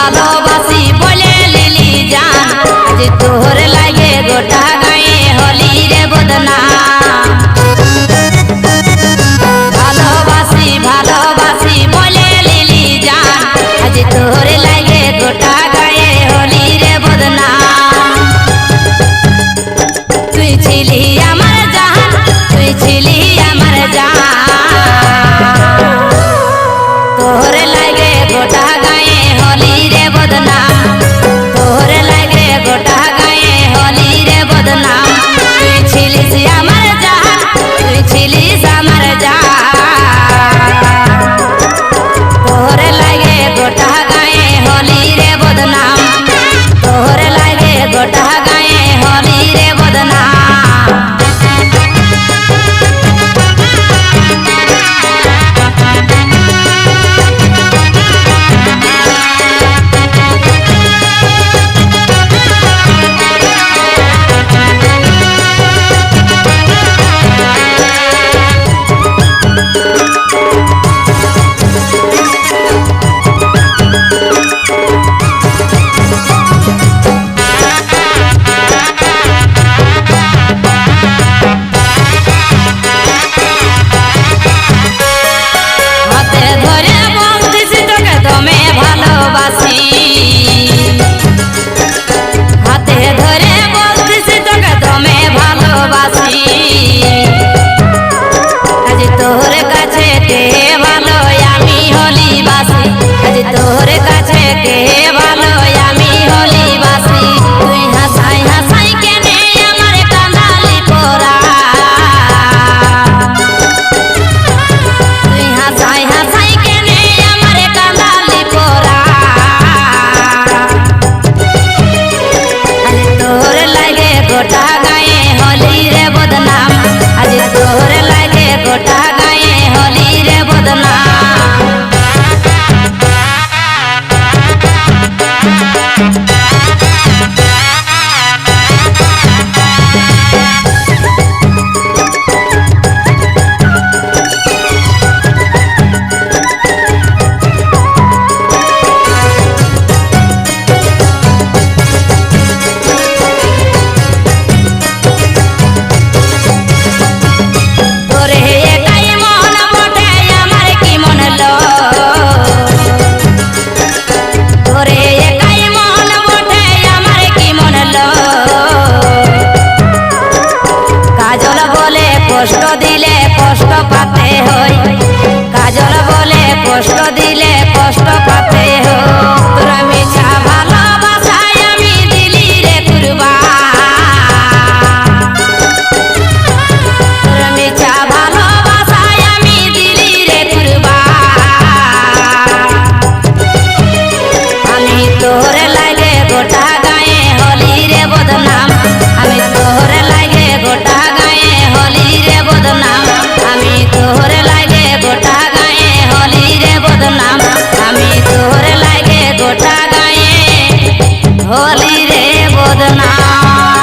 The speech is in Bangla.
ভালোবাসি বলে লিলি জান আজ তোর লাগে গোটা গায়ে হলি রে বদনাম ভালোবাসি ভালোবাসি বলে লিলি জান আজ তোর লাগে গোটা গায়ে হলি রে বদনাম তুই ছিলি আমার জান তুই ছিলি আমার জান তোর লাগে গোটা গায়ে হলি রে বদনাম তোর লাগে গোটা গায়ে হলি রে বদনাম তুই ছিলিস আমার জান তুই ছিলিস আমার জান তোর লাগে গোটা গায়ে হলি রে বদনাম তোর লাগে গোটা গায়ে হলি রে বদনাম হাতে ধরে বলতেছি তোকে দমে ভালোবাসি আজ তোর কাছে কে ভালো আমি হলি বাসি আজ তোর কাছে কে ভালো আমি হলি বাসি তুই হাসাই হাসাই কেনে আমার কাঁদালি পোরা তুই হাসাই হাসাই কেনে আমার কাঁদালি পোরা তোর লাগে গোটা গায়ে হলি রে বদনাম আজ তোর লাগে গোটা গায়ে হলি রে বদনাম কষ্ট দিলে কষ্ট পাতে হই কাজল বলে কষ্ট দিলে কষ্ট পাতে হই তোরা মিছা ভালোবাসায় আমি দিলি রে কুরবান তোরা মিছা ভালোবাসায় আমি দিলি রে কুরবান আমি তোর লাগে গোটা গায়ে হলি রে বদনাম আমি তোর লাগে গোটা গায়ে হলি রে বদনাম আমি তোর লাগে গোটা গায়ে হলি রে বদনাম আমি তোর লাগে গোটা গায়ে হলি রে বদনাম।